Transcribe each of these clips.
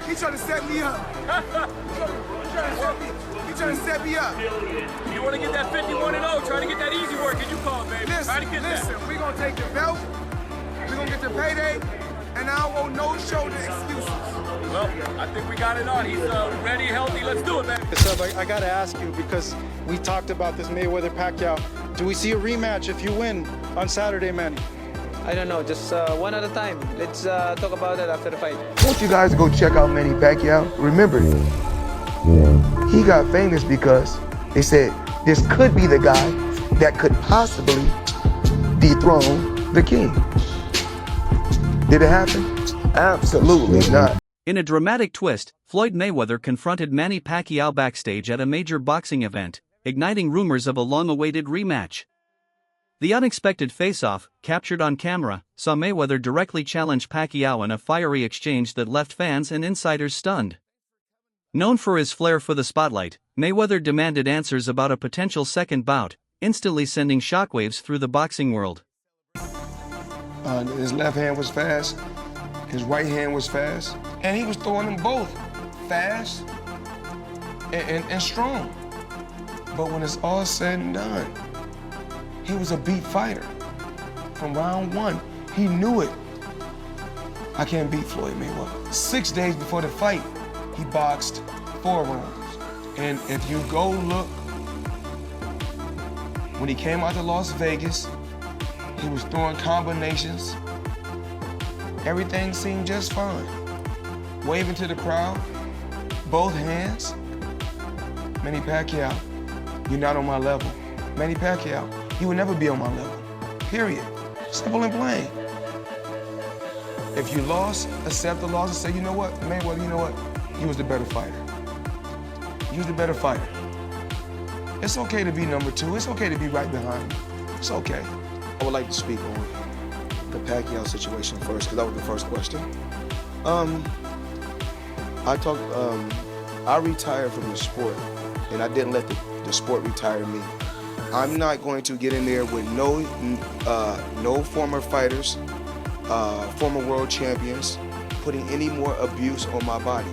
He trying to set me up. He trying to set me up. You want to get that 51-0, try to get that easy work, and you call, baby. Listen, we gonna take the belt, we gonna get the payday, and I don't want no shoulder excuses. Well, I think we got it on. He's ready, healthy. Let's do it, man. So I gotta ask you, because we talked about this Mayweather-Pacquiao. Do we see a rematch if you win on Saturday, Manny? I don't know, just one at a time. Let's talk about it after the fight. I want you guys to go check out Manny Pacquiao. Remember, he got famous because they said this could be the guy that could possibly dethrone the king. Did it happen? Absolutely not. In a dramatic twist, Floyd Mayweather confronted Manny Pacquiao backstage at a major boxing event, igniting rumors of a long-awaited rematch. The unexpected face-off, captured on camera, saw Mayweather directly challenge Pacquiao in a fiery exchange that left fans and insiders stunned. Known for his flair for the spotlight, Mayweather demanded answers about a potential second bout, instantly sending shockwaves through the boxing world. His left hand was fast, his right hand was fast, and he was throwing them both fast and strong. But when it's all said and done, he was a beat fighter. From round one, he knew it. I can't beat Floyd Mayweather. 6 days before the fight, he boxed 4 rounds. And if you go look, when he came out to Las Vegas, he was throwing combinations. Everything seemed just fine. Waving to the crowd, both hands. Manny Pacquiao, you're not on my level. Manny Pacquiao, he will never be on my level, period. Simple and plain. If you lost, accept the loss and say, you know what, Mayweather, you know what? You was the better fighter. You was the better fighter. It's okay to be number 2. It's okay to be right behind me. It's okay. I would like to speak on the Pacquiao situation first, because that was the first question. I retired from the sport, and I didn't let the sport retire me. I'm not going to get in there with no former fighters, former world champions, putting any more abuse on my body.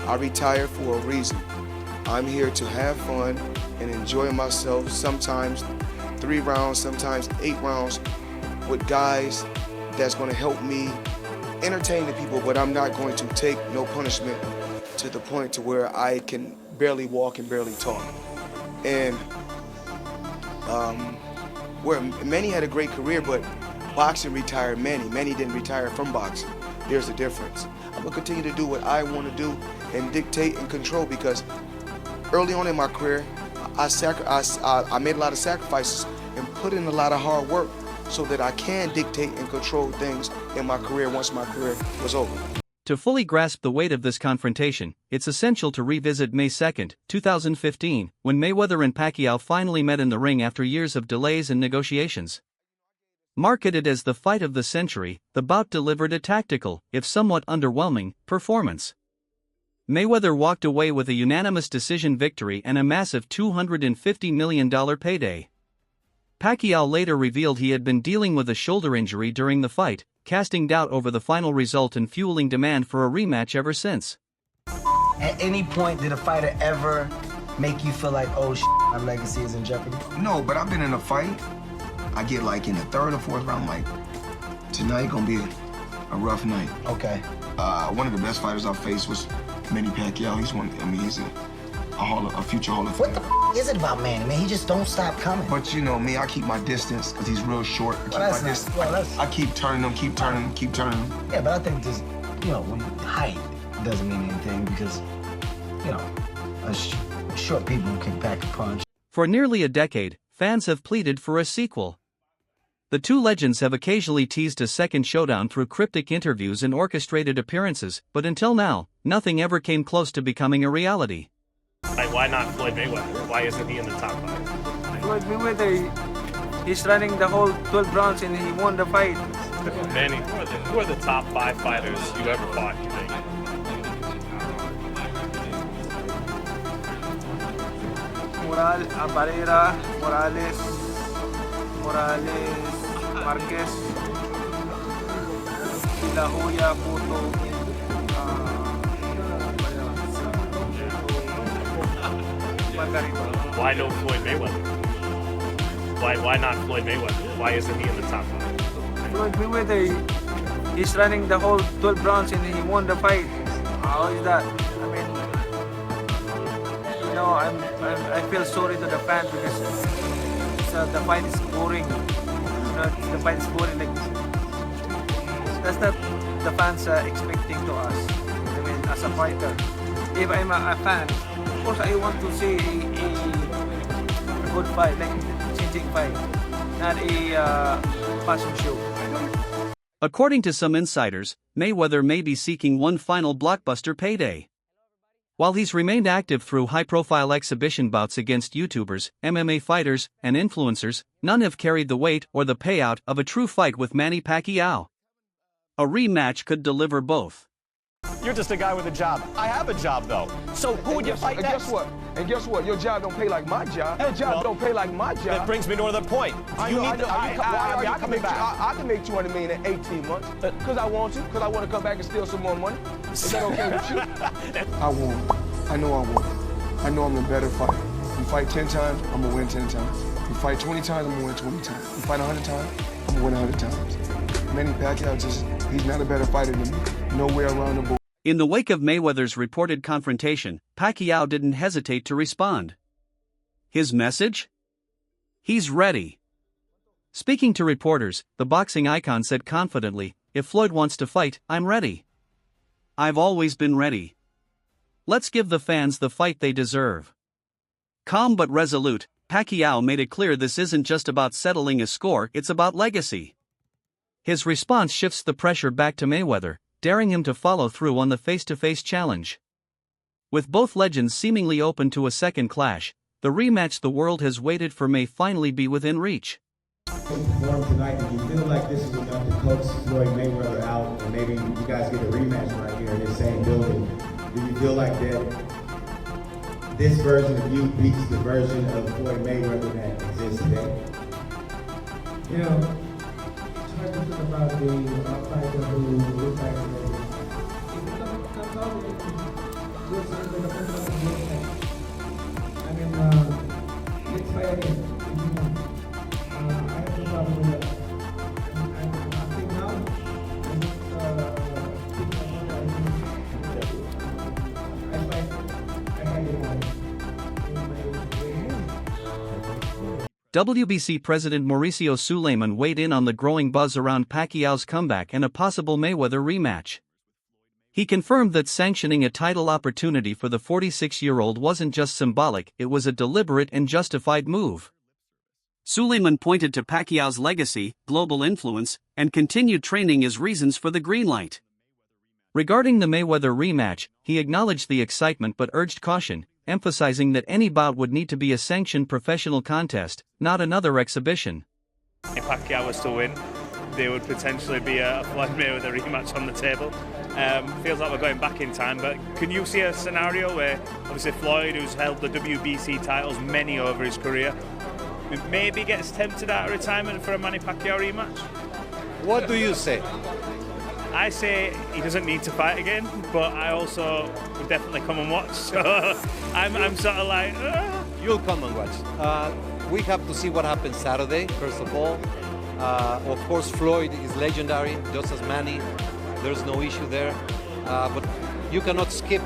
I retired for a reason. I'm here to have fun and enjoy myself, sometimes 3 rounds, sometimes 8 rounds, with guys that's going to help me entertain the people, but I'm not going to take no punishment to the point to where I can barely walk and barely talk. And where Manny had a great career, but boxing retired Manny. Manny didn't retire from boxing. There's a difference. I'm gonna continue to do what I want to do and dictate and control, because early on in my career, I made a lot of sacrifices and put in a lot of hard work so that I can dictate and control things in my career once my career was over. To fully grasp the weight of this confrontation, it's essential to revisit May 2, 2015, when Mayweather and Pacquiao finally met in the ring after years of delays and negotiations. Marketed as the fight of the century, the bout delivered a tactical, if somewhat underwhelming, performance. Mayweather walked away with a unanimous decision victory and a massive $250 million payday. Pacquiao later revealed he had been dealing with a shoulder injury during the fight, casting doubt over the final result and fueling demand for a rematch ever since. At any point, did a fighter ever make you feel like, oh, my legacy is in jeopardy? No, but I've been in a fight. I get like in the 3rd or 4th round, like, tonight gonna be a rough night. Okay. One of the best fighters I faced was Manny Pacquiao. He's a future Hall of Famer. What the is it about Manny, man? He just don't stop coming. But you know me, I keep my distance because he's real short. I keep turning him, keep turning him. Yeah, but I think just, when height doesn't mean anything because, short people can pack a punch. For nearly a decade, fans have pleaded for a sequel. The two legends have occasionally teased a second showdown through cryptic interviews and orchestrated appearances, but until now, nothing ever came close to becoming a reality. Like, why not Floyd Mayweather? Why isn't he in the top 5? Floyd Mayweather, he's running the whole 12 rounds and he won the fight. Manny, who are the top 5 fighters you ever fought, you think? Barrera, Morales, Marquez, La Hoya, Cotto, favorite. Why no Floyd Mayweather? Why not Floyd Mayweather? Why isn't he in the top 5? Floyd Mayweather, he's running the whole 12 rounds and he won the fight. How is that? I mean, you know, I feel sorry to the fans because the fight is boring. You know, the fight is boring. Like, that's not the fans are expecting to us. I mean, as a fighter, if I'm a fan, of course I want to see a good fight, like changing fight, not a fashion show. According to some insiders, Mayweather may be seeking one final blockbuster payday. While he's remained active through high-profile exhibition bouts against YouTubers, MMA fighters, and influencers, none have carried the weight or the payout of a true fight with Manny Pacquiao. A rematch could deliver both. You're just a guy with a job. I have a job, though. So who would you fight next? Guess what? Your job don't pay like my job. Your job don't pay like my job. That brings me to another point. Why are you coming back? I can make $200 million in 18 months because I want to. Because I want to come back and steal some more money. Is that okay with you? I won. I know I won. I know I'm the better fighter. You fight 10 times, I'm gonna win 10 times. You fight 20 times, I'm gonna win 20 times. You fight 100 times, I'm gonna win 100 times. Manny Pacquiao he's not a better fighter than me. Nowhere around the board. In the wake of Mayweather's reported confrontation, Pacquiao didn't hesitate to respond. His message? He's ready. Speaking to reporters, the boxing icon said confidently, "If Floyd wants to fight, I'm ready. I've always been ready. Let's give the fans the fight they deserve." Calm but resolute, Pacquiao made it clear this isn't just about settling a score, it's about legacy. His response shifts the pressure back to Mayweather, daring him to follow through on the face-to-face challenge. With both legends seemingly open to a second clash, the rematch the world has waited for may finally be within reach. Tonight, do you feel like this is enough to coax Floyd Mayweather out and maybe you guys get a rematch right here in this same building? Do you feel like that this version of you beats the version of Floyd Mayweather that exists today? You know, it's hard to think about the fighter who looks like I mean, let's fight again. I have no problem with that. I think now, WBC President Mauricio Suleiman weighed in on the growing buzz around Pacquiao's comeback and a possible Mayweather rematch. He confirmed that sanctioning a title opportunity for the 46-year-old wasn't just symbolic, it was a deliberate and justified move. Suleiman pointed to Pacquiao's legacy, global influence, and continued training as reasons for the green light. Regarding the Mayweather rematch, he acknowledged the excitement but urged caution, emphasizing that any bout would need to be a sanctioned professional contest, not another exhibition. If Pacquiao was to win, there would potentially be a Floyd Mayweather rematch on the table. Feels like we're going back in time, but can you see a scenario where obviously Floyd, who's held the WBC titles many over his career, maybe gets tempted out of retirement for a Manny Pacquiao rematch? What do you say? I say he doesn't need to fight again, but I also would definitely come and watch. So I'm sort of like, You'll come and watch. We have to see what happens Saturday, first of all. Of course, Floyd is legendary, just as Manny. There's no issue there. But you cannot skip.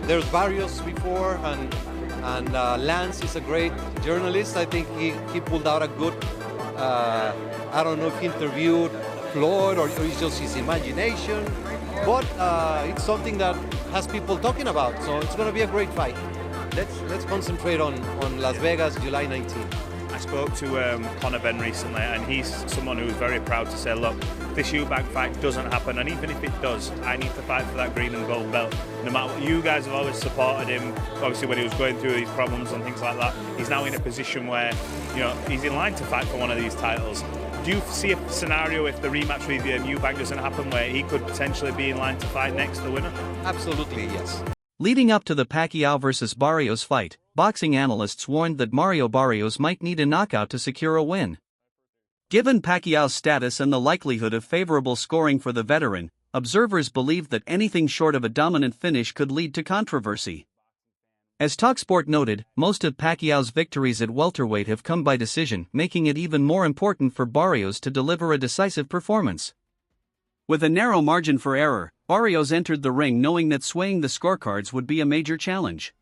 There's Barrios before, and Lance is a great journalist. I think he pulled out a good, I don't know if he interviewed Floyd or it's just his imagination, but it's something that has people talking about, so it's going to be a great fight. Let's concentrate on Las Vegas, July 19th. I spoke to Conor Ben recently, and he's someone who's very proud to say, look, this Eubank fight doesn't happen, and even if it does, I need to fight for that green and gold belt. No matter what, you guys have always supported him, obviously when he was going through these problems and things like that. He's now in a position where, you know, he's in line to fight for one of these titles. Do you see a scenario if the rematch with Eubank doesn't happen where he could potentially be in line to fight next, the winner? Absolutely, yes. Leading up to the Pacquiao vs. Barrios fight, boxing analysts warned that Mario Barrios might need a knockout to secure a win. Given Pacquiao's status and the likelihood of favorable scoring for the veteran, observers believe that anything short of a dominant finish could lead to controversy. As TalkSport noted, most of Pacquiao's victories at welterweight have come by decision, making it even more important for Barrios to deliver a decisive performance. With a narrow margin for error, Barrios entered the ring knowing that swaying the scorecards would be a major challenge.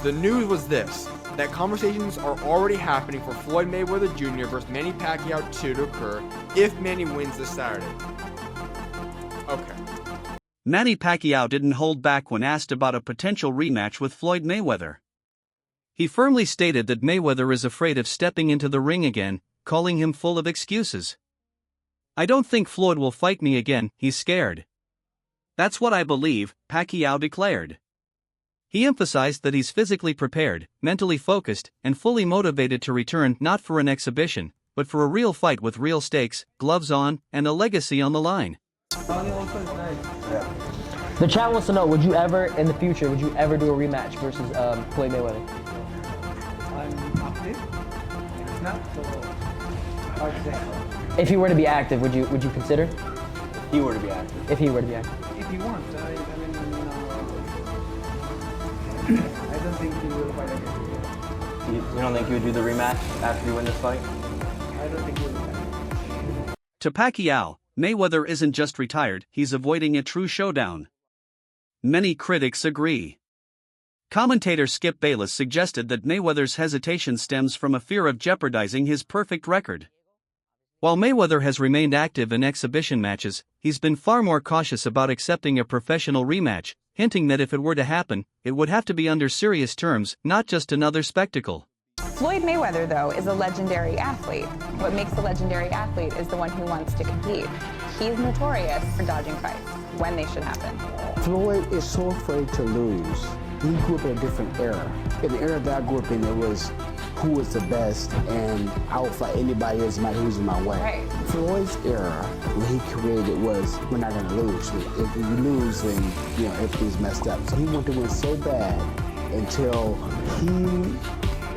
The news was this, that conversations are already happening for Floyd Mayweather Jr. versus Manny Pacquiao 2 to occur if Manny wins this Saturday. Okay. Manny Pacquiao didn't hold back when asked about a potential rematch with Floyd Mayweather. He firmly stated that Mayweather is afraid of stepping into the ring again, calling him full of excuses. "I don't think Floyd will fight me again, he's scared. That's what I believe," Pacquiao declared. He emphasized that he's physically prepared, mentally focused, and fully motivated to return not for an exhibition, but for a real fight with real stakes, gloves on, and a legacy on the line. The chat wants to know, would you ever, in the future, do a rematch versus Floyd Mayweather? I'm active. It's not so hard to say. If he were to be active, would you consider? If he were to be active. If he were to be active. If you want, I don't think he will fight again. You don't think he would do the rematch after you win this fight? I don't think he will fight. To Pacquiao, Mayweather isn't just retired, he's avoiding a true showdown. Many critics agree. Commentator Skip Bayless suggested that Mayweather's hesitation stems from a fear of jeopardizing his perfect record. While Mayweather has remained active in exhibition matches, he's been far more cautious about accepting a professional rematch, hinting that if it were to happen, it would have to be under serious terms, not just another spectacle. Floyd Mayweather, though, is a legendary athlete. What makes a legendary athlete is the one who wants to compete. He's notorious for dodging fights when they should happen. Floyd is so afraid to lose. He grew up in a different era. In the era that I grew up in, it was who was the best, and I would fight anybody else, no matter who's in my way. Right. Floyd's era, what he created was, we're not gonna lose. If you lose, then everything's messed up. So he wanted to win so bad until he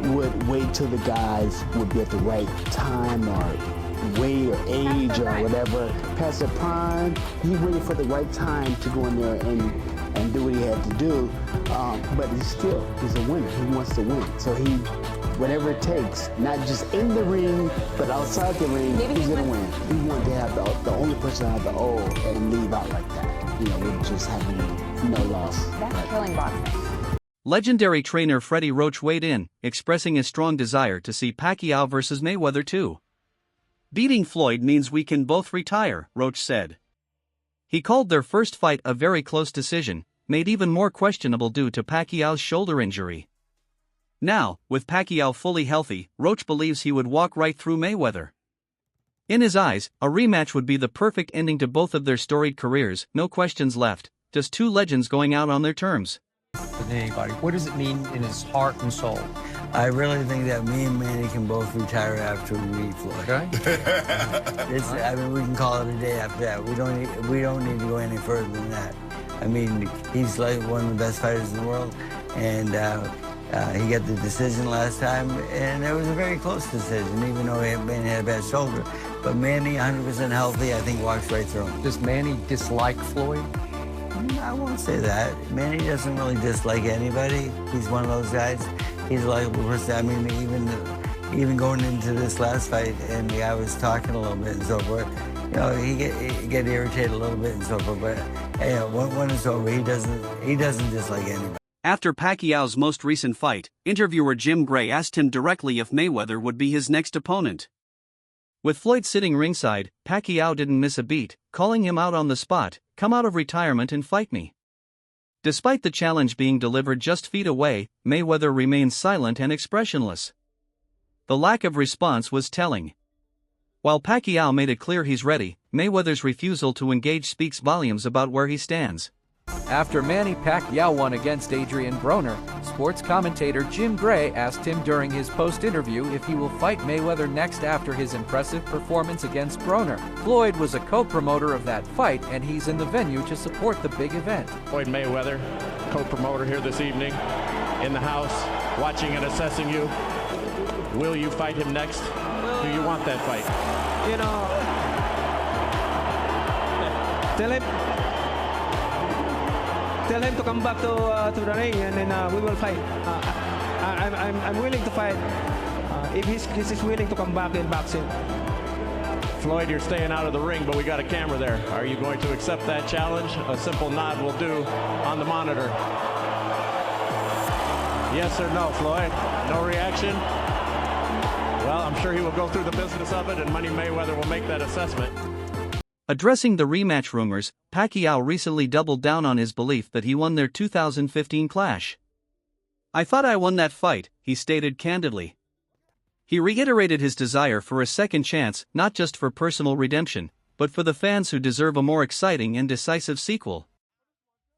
would wait till the guys would be at the right time or weight or age or whatever. Past the prime, he waited for the right time to go in there and do what he had to do. But he's a winner. He wants to win. So whatever it takes, not just in the ring, but outside the ring, he's gonna win. He wanted to have the only person to have the O and leave out like that. With just having no loss. That's killing boxing. Legendary trainer Freddie Roach weighed in, expressing a strong desire to see Pacquiao versus Mayweather too. "Beating Floyd means we can both retire," Roach said. He called their first fight a very close decision, made even more questionable due to Pacquiao's shoulder injury. Now, with Pacquiao fully healthy, Roach believes he would walk right through Mayweather. In his eyes, a rematch would be the perfect ending to both of their storied careers, no questions left, just two legends going out on their terms. Anybody. What does it mean in his heart and soul? I really think that me and Manny can both retire after we beat Floyd. Okay. We can call it a day after that. We don't need to go any further than that. He's like one of the best fighters in the world, and he got the decision last time, and it was a very close decision, even though Manny had a bad shoulder. But Manny, 100% healthy, I think walks right through him. Does Manny dislike Floyd? I won't say that. Manny doesn't really dislike anybody. He's one of those guys. He's a likable person. Even going into this last fight, and the guy was talking a little bit and so forth. He get irritated a little bit and so forth. But hey, when it's over, he doesn't dislike anybody. After Pacquiao's most recent fight, interviewer Jim Gray asked him directly if Mayweather would be his next opponent. With Floyd sitting ringside, Pacquiao didn't miss a beat, calling him out on the spot, "Come out of retirement and fight me." Despite the challenge being delivered just feet away, Mayweather remained silent and expressionless. The lack of response was telling. While Pacquiao made it clear he's ready, Mayweather's refusal to engage speaks volumes about where he stands. After Manny Pacquiao won against Adrian Broner, sports commentator Jim Gray asked him during his post-interview if he will fight Mayweather next after his impressive performance against Broner. Floyd was a co-promoter of that fight, and he's in the venue to support the big event. Floyd Mayweather, co-promoter here this evening, in the house, watching and assessing you. Will you fight him next? Do you want that fight? Tell tell him to come back to the ring, and then we will fight. I'm willing to fight if he's willing to come back in boxing. Floyd, you're staying out of the ring, but we got a camera there. Are you going to accept that challenge? A simple nod will do on the monitor. Yes or no, Floyd? No reaction? Well, I'm sure he will go through the business of it, and Manny Mayweather will make that assessment. Addressing the rematch rumors, Pacquiao recently doubled down on his belief that he won their 2015 clash. "I thought I won that fight," he stated candidly. He reiterated his desire for a second chance, not just for personal redemption, but for the fans who deserve a more exciting and decisive sequel.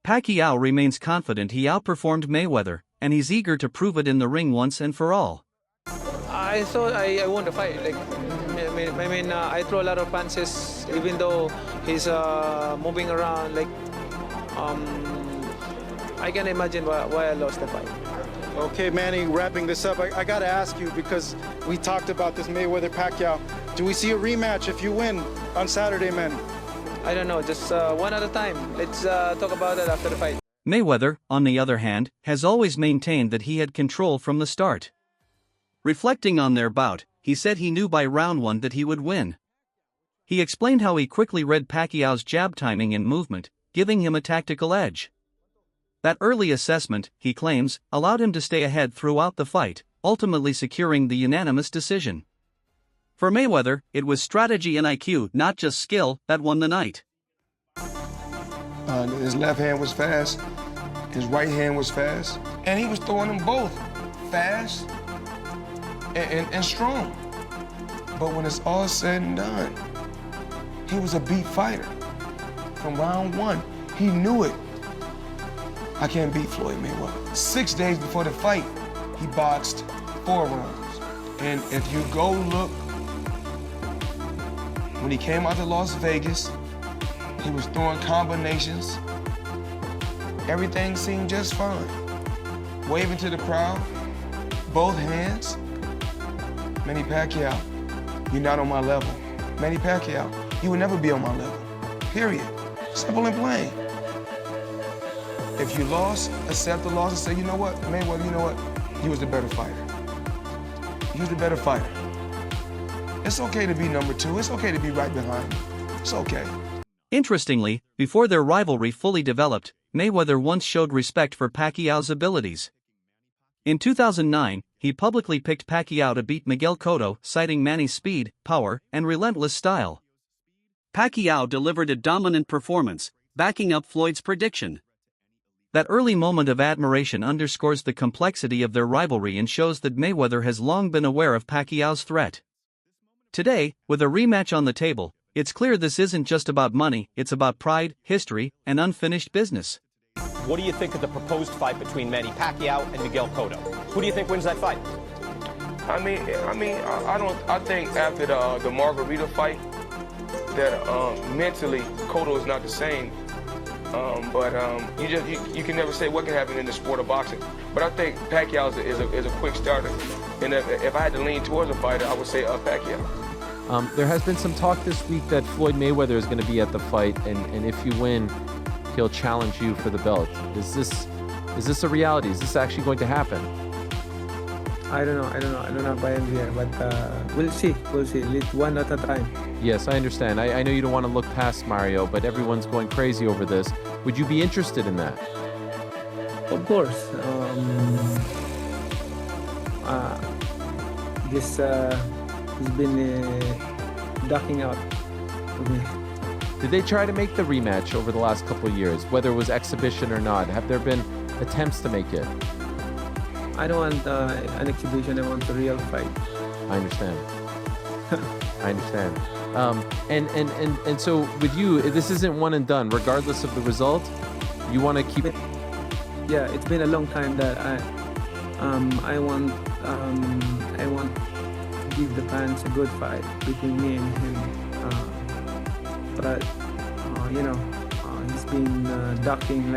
Pacquiao remains confident he outperformed Mayweather, and he's eager to prove it in the ring once and for all. I thought I won the fight. I throw a lot of punches, even though he's moving around. I can imagine why I lost the fight. Okay, Manny, wrapping this up, I got to ask you, because we talked about this Mayweather-Pacquiao. Do we see a rematch if you win on Saturday, man? I don't know, just one at a time. Let's talk about it after the fight. Mayweather, on the other hand, has always maintained that he had control from the start. Reflecting on their bout, he said he knew by round one that he would win. He explained how he quickly read Pacquiao's jab timing and movement, giving him a tactical edge. That early assessment, he claims, allowed him to stay ahead throughout the fight, ultimately securing the unanimous decision. For Mayweather, it was strategy and IQ, not just skill, that won the night. His left hand was fast, his right hand was fast, and he was throwing them both fast and strong. But when it's all said and done, he was a beat fighter. From round one, he knew it. I can't beat Floyd Mayweather. 6 days before the fight, he boxed 4 rounds. And if you go look, when he came out to Las Vegas, he was throwing combinations. Everything seemed just fine. Waving to the crowd, both hands. Manny Pacquiao, you're not on my level. Manny Pacquiao, you will never be on my level. Period. Simple and plain. If you lost, accept the loss and say, you know what, Mayweather, you know what? You was the better fighter. You was the better fighter. It's okay to be number 2. It's okay to be right behind me. It's okay. Interestingly, before their rivalry fully developed, Mayweather once showed respect for Pacquiao's abilities. In 2009, he publicly picked Pacquiao to beat Miguel Cotto, citing Manny's speed, power, and relentless style. Pacquiao delivered a dominant performance, backing up Floyd's prediction. That early moment of admiration underscores the complexity of their rivalry and shows that Mayweather has long been aware of Pacquiao's threat. Today, with a rematch on the table, it's clear this isn't just about money, it's about pride, history, and unfinished business. What do you think of the proposed fight between Manny Pacquiao and Miguel Cotto? Who do you think wins that fight? I think after the Margarita fight, that mentally Cotto is not the same. You can never say what can happen in the sport of boxing. But I think Pacquiao is a quick starter. And if I had to lean towards a fighter, I would say Pacquiao. There has been some talk this week that Floyd Mayweather is going to be at the fight, and if you win, he'll challenge you for the belt. Is this a reality? Is this actually going to happen? I don't know. I don't have buy-in here, but we'll see. Let's one at a time. Yes, I understand. I know you don't want to look past Mario, but everyone's going crazy over this. Would you be interested in that? Of course. He's been ducking out of me. Did they try to make the rematch over the last couple of years, whether it was exhibition or not? Have there been attempts to make it? I don't want an exhibition. I want a real fight. I understand. I understand. And so with you, this isn't one and done. Regardless of the result, you want to keep it. Yeah, it's been a long time that I want to give the fans a good fight between me and him. But he's been ducking,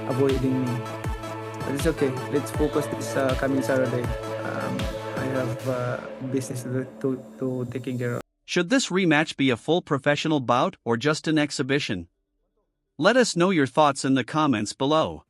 avoiding me. But it's okay. Let's focus this coming Saturday. I have business to taking care of. Should this rematch be a full professional bout or just an exhibition? Let us know your thoughts in the comments below.